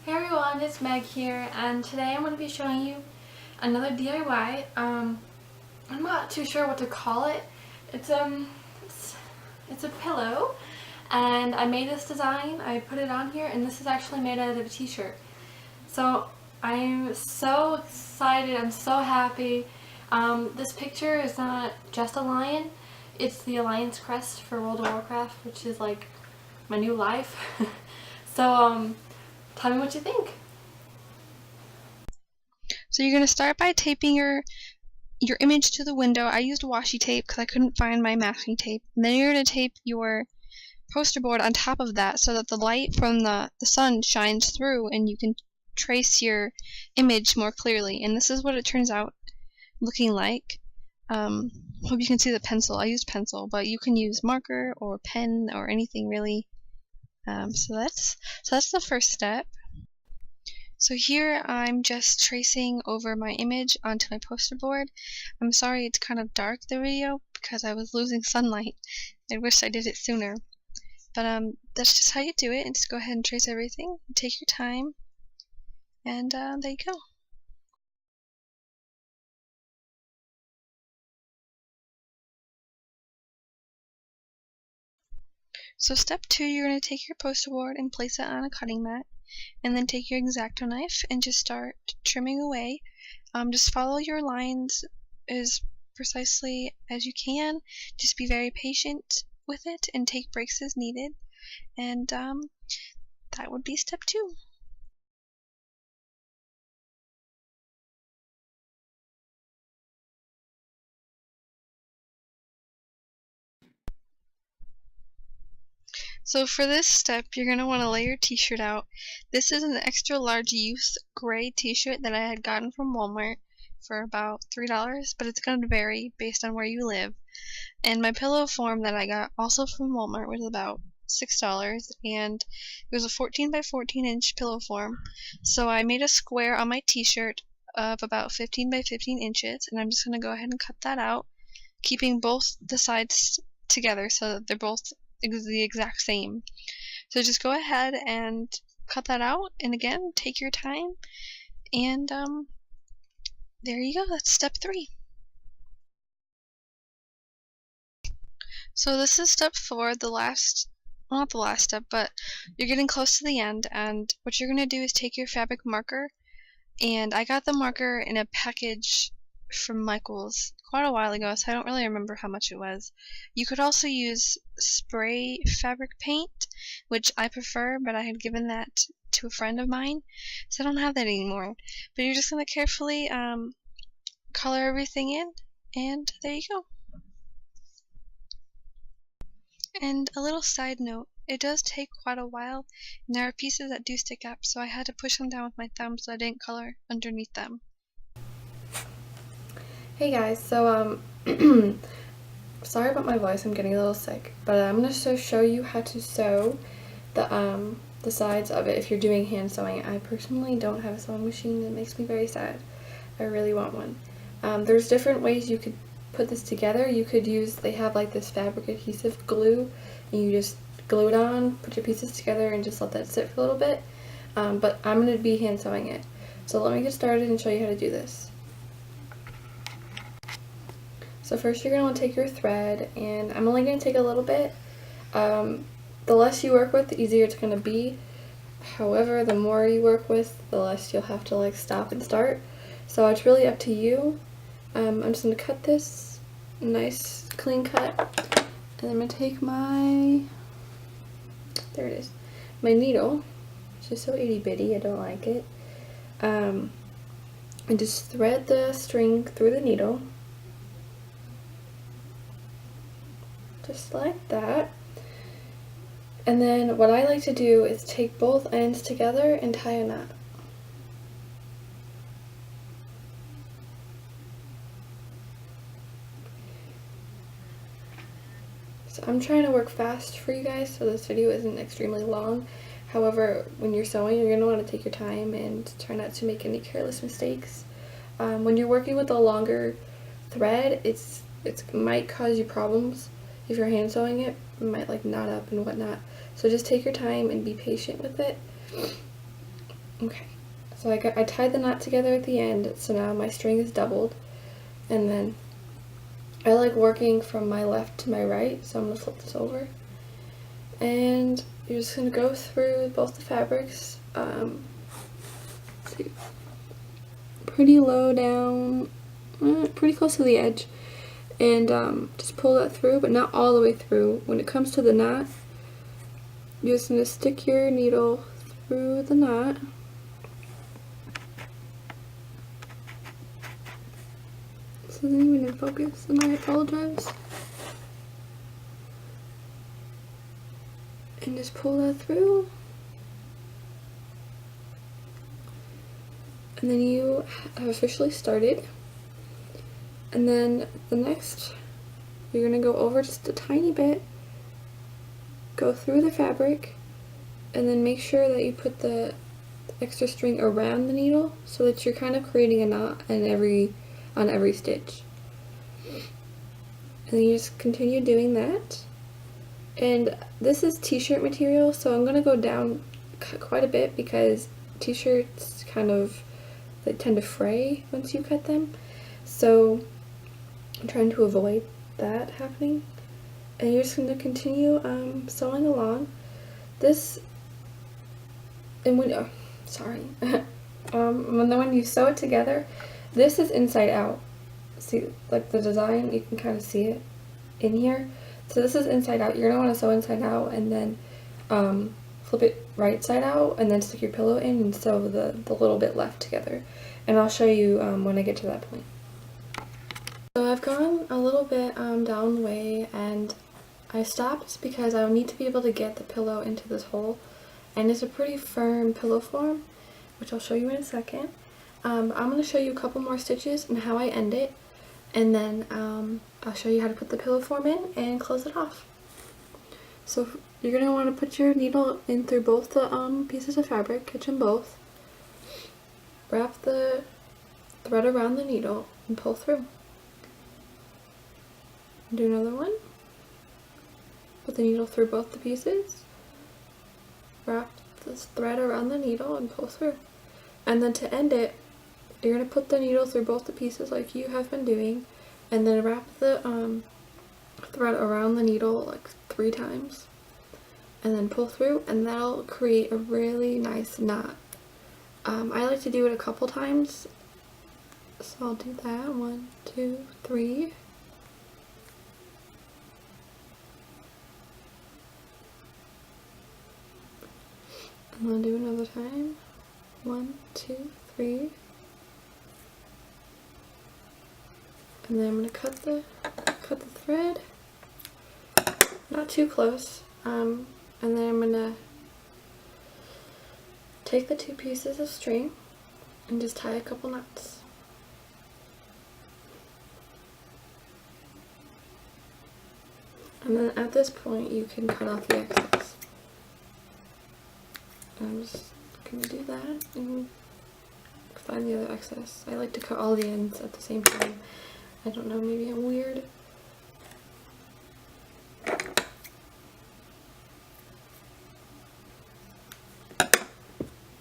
Hey everyone, it's Meg here, and today I'm going to be showing you another DIY. I'm not too sure what to call it. It's a pillow, and I made this design. I put it on here, and this is actually made out of a t-shirt. So I'm so excited. I'm so happy. This picture is not just a lion. It's the Alliance crest for World of Warcraft, which is like my new life. So tell me what you think. So you're going to start by taping your image to the window. I used washi tape because I couldn't find my masking tape. And then you're going to tape your poster board on top of that so that the light from the sun shines through and you can trace your image more clearly. And this is what it turns out looking like. Hope you can see the pencil. I used pencil, but you can use marker or pen or anything really. So that's the first step. So here I'm just tracing over my image onto my poster board. I'm sorry it's kind of dark, the video, because I was losing sunlight. I wish I did it sooner. But that's just how you do it, and just go ahead and trace everything. Take your time, and there you go. So step 2, you're going to take your poster board and place it on a cutting mat, and then take your X-Acto knife and just start trimming away. Just follow your lines as precisely as you can. Just be very patient with it and take breaks as needed. And that would be step 2. So for this step, you're going to want to lay your t-shirt out. This is an extra large youth gray t-shirt that I had gotten from Walmart for about $3, but it's going to vary based on where you live. And my pillow form that I got also from Walmart was about $6, and it was a 14 by 14 inch pillow form. So I made a square on my t-shirt of about 15 by 15 inches, and I'm just going to go ahead and cut that out, keeping both the sides together so that they're both the exact same. So just go ahead and cut that out, and again, take your time, and there you go. That's step 3. So this is step 4, well, not the last step, but you're getting close to the end, and what you're going to do is take your fabric marker, and I got the marker in a package from Michael's quite a while ago, so I don't really remember how much it was. You could also use spray fabric paint, which I prefer, but I had given that to a friend of mine, so I don't have that anymore. But you're just going to carefully color everything in, and there you go. And a little side note, it does take quite a while, and there are pieces that do stick up, so I had to push them down with my thumb so I didn't color underneath them. Hey guys, so sorry about my voice, I'm getting a little sick, but I'm going to show you how to sew the sides of it if you're doing hand sewing. I personally don't have a sewing machine. It makes me very sad. I really want one. There's different ways you could put this together. You could use, they have like this fabric adhesive glue, and you just glue it on, put your pieces together, and just let that sit for a little bit. But I'm going to be hand sewing it. So let me get started and show you how to do this. So first you're going to want to take your thread, and I'm only going to take a little bit. The less you work with, the easier it's going to be. However, the more you work with, the less you'll have to like stop and start. So it's really up to you. I'm just going to cut this nice clean cut, and I'm going to take my, there it is, my needle, which is so itty bitty, I don't like it, and just thread the string through the needle. Just like that. And then what I like to do is take both ends together and tie a knot. So I'm trying to work fast for you guys so this video isn't extremely long. However, when you're sewing, you're going to want to take your time and try not to make any careless mistakes. When you're working with a longer thread, it might cause you problems. If you're hand sewing it might like knot up and whatnot. So just take your time and be patient with it. Okay, so I tied the knot together at the end, so now my string is doubled, and then I like working from my left to my right, so I'm going to flip this over, and you're just going to go through both the fabrics, see, pretty low down, pretty close to the edge, and just pull that through, but not all the way through. When it comes to the knot, you're just going to stick your needle through the knot. This isn't even in focus, and I apologize. And just pull that through. And then you have officially started. And then the next, you're going to go over just a tiny bit, go through the fabric, and then make sure that you put the extra string around the needle so that you're kind of creating a knot on every stitch. And then you just continue doing that. And this is t-shirt material, so I'm going to go down quite a bit because t-shirts they tend to fray once you cut them. So I'm trying to avoid that happening. And you're just going to continue sewing along. This, and when when you sew it together, this is inside out. See, like the design, you can kind of see it in here. So this is inside out. You're going to want to sew inside out and then flip it right side out and then stick your pillow in and sew the little bit left together. And I'll show you when I get to that point. So I've gone a little bit down the way and I stopped because I need to be able to get the pillow into this hole. And it's a pretty firm pillow form, which I'll show you in a second. I'm going to show you a couple more stitches and how I end it. And then I'll show you how to put the pillow form in and close it off. So you're going to want to put your needle in through both the pieces of fabric, catch them both. Wrap the thread around the needle and pull through. Do another one. Put the needle through both the pieces. Wrap this thread around the needle and pull through. And then to end it, you're going to put the needle through both the pieces like you have been doing, and then wrap the thread around the needle like 3 times, and then pull through, and that'll create a really nice knot. I like to do it a couple times, so I'll do that. 1, 2, 3. And I'll do another time. 1, 2, 3. And then I'm going to cut the thread, not too close, and then I'm going to take the 2 pieces of string and just tie a couple knots. And then at this point you can cut off the excess. I'm just going to do that and find the other excess. I like to cut all the ends at the same time. I don't know, maybe I'm weird.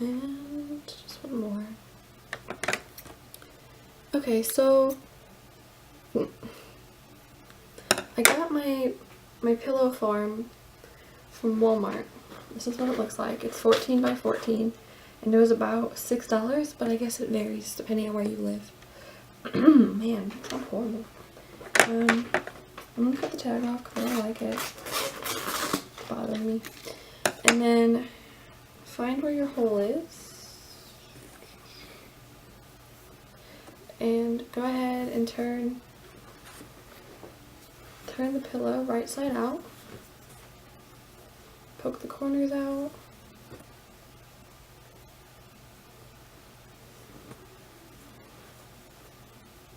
And just one more. Okay, so I got my pillow form from Walmart. This is what it looks like. It's 14 by 14 and it was about $6, but I guess it varies depending on where you live. Man, that's not horrible. I'm gonna cut the tag off because I don't like it. It's bothering me. And then find where your hole is. And go ahead and turn the pillow right side out. Poke the corners out.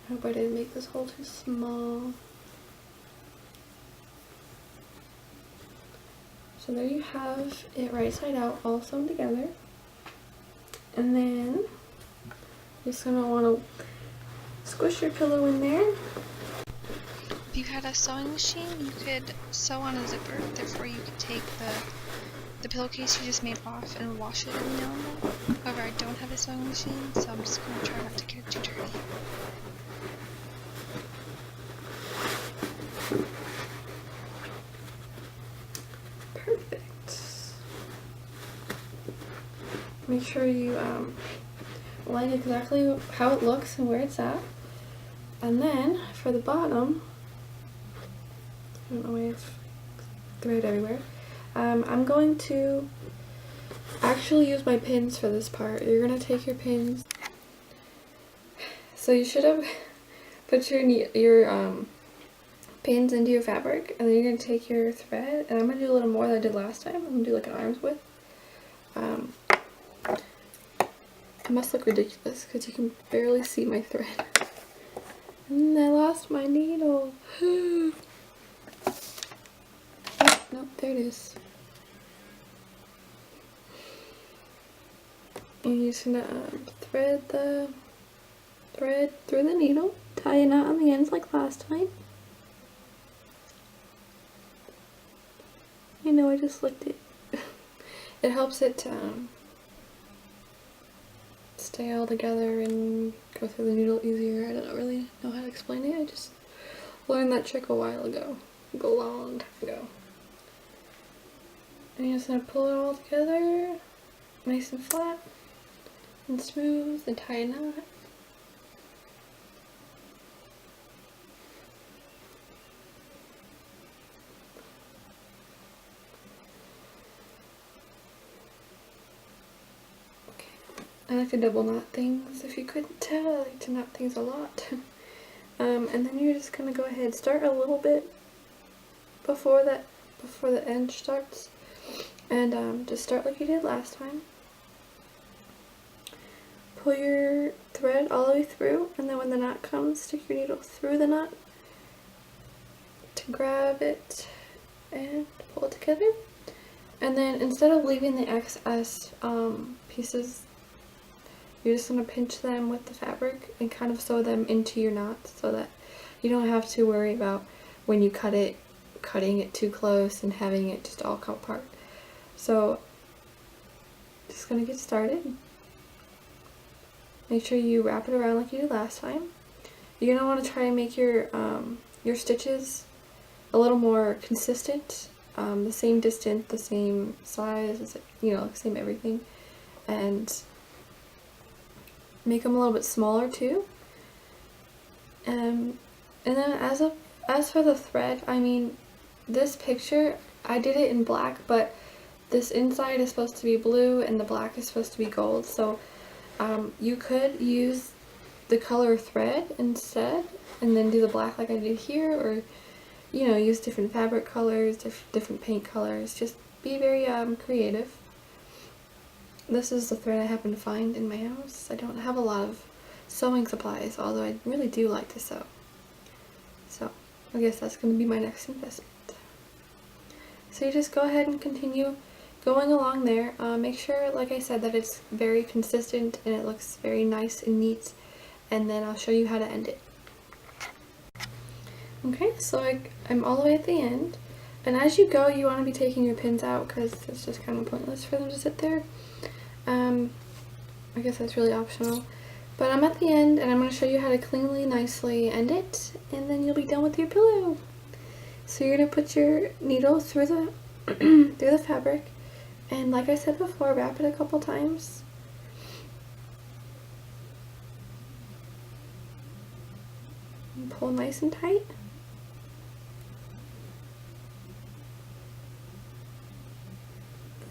I hope I didn't make this hole too small. So there you have it right side out, all sewn together. And then you're just gonna want to squish your pillow in there. If you had a sewing machine, you could sew on a zipper. Therefore, you could take the pillowcase you just made off and wash it every now and then. However, I don't have a sewing machine, so I'm just going to try not to get it too dirty. Perfect. Make sure you line exactly how it looks and where it's at. And then for the bottom, I don't know why I have thread everywhere. I'm going to actually use my pins for this part. You're gonna take your pins. So you should have put your pins into your fabric, and then you're gonna take your thread. And I'm gonna do a little more than I did last time. I'm gonna do like an arm's width. It must look ridiculous because you can barely see my thread. And I lost my needle. Oh, no, there it is. And you're just gonna thread the thread through the needle, tie a knot on the ends like last time. You know, I just licked it. It helps it stay all together and go through the needle easier. I don't really know how to explain it. I just learned that trick a while ago, like a long time ago. And you're just gonna pull it all together, nice and flat and smooth, and tie a knot. I like to double knot things. If you couldn't tell, I like to knot things a lot. And then you're just gonna go ahead, start a little bit before the end starts, and just start like you did last time. Pull your thread all the way through, and then when the knot comes, stick your needle through the knot to grab it and pull it together. And then instead of leaving the excess pieces, you're just going to pinch them with the fabric and kind of sew them into your knot so that you don't have to worry about when you cut it, cutting it too close and having it just all come apart. So, just going to get started. Make sure you wrap it around like you did last time. You're going to want to try and make your stitches a little more consistent, the same distance, the same size, you know, same everything, and make them a little bit smaller too. And then as for the thread, I mean, this picture, I did it in black, but this inside is supposed to be blue and the black is supposed to be gold, so you could use the color thread instead and then do the black like I did here, or you know, use different fabric colors, different paint colors. Just be very creative. This is the thread I happen to find in my house. I don't have a lot of sewing supplies, although I really do like to sew. So I guess that's going to be my next investment. So you just go ahead and continue going along there. Make sure, like I said, that it's very consistent and it looks very nice and neat, and then I'll show you how to end it. Okay, so I'm all the way at the end, and as you go you want to be taking your pins out because it's just kind of pointless for them to sit there. I guess that's really optional, but I'm at the end and I'm going to show you how to cleanly, nicely end it, and then you'll be done with your pillow. So you're going to put your needle through the through the fabric, and like I said before, wrap it a couple times. And pull nice and tight.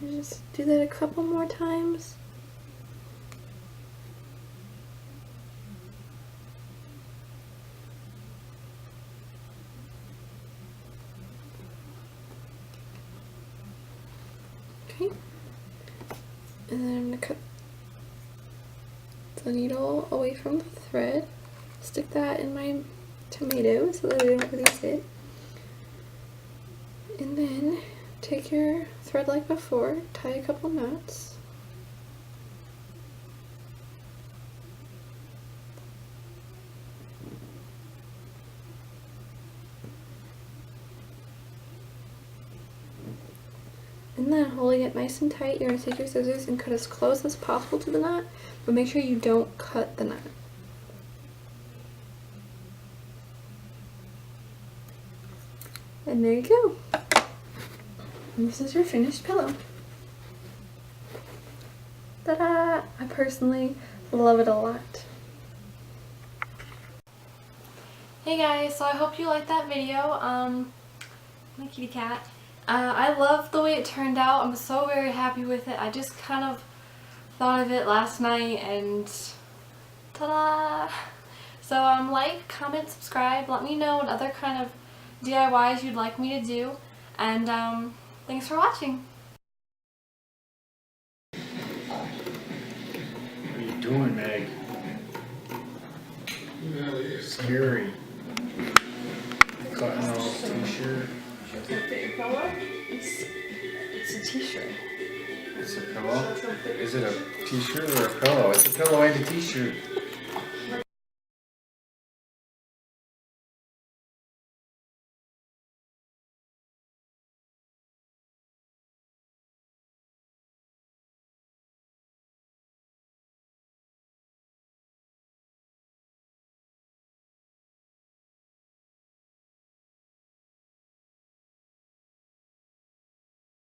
And just do that a couple more times. Okay, and then I'm going to cut the needle away from the thread, stick that in my tomato so that I don't lose it, and then take your thread like before, tie a couple knots, and And then holding it nice and tight, you're going to take your scissors and cut as close as possible to the knot, but make sure you don't cut the knot. And there you go. And this is your finished pillow. Ta-da! I personally love it a lot. Hey guys, so I hope you liked that video. My kitty cat. I love the way it turned out. I'm so very happy with it. I just kind of thought of it last night and ta-da! So like, comment, subscribe. Let me know what other kind of DIYs you'd like me to do. And thanks for watching. What are you doing, Meg? Scary. Cutting off t-shirt. It's a t-shirt. It's a pillow? Is it a t-shirt or a pillow? It's a pillow and a t-shirt.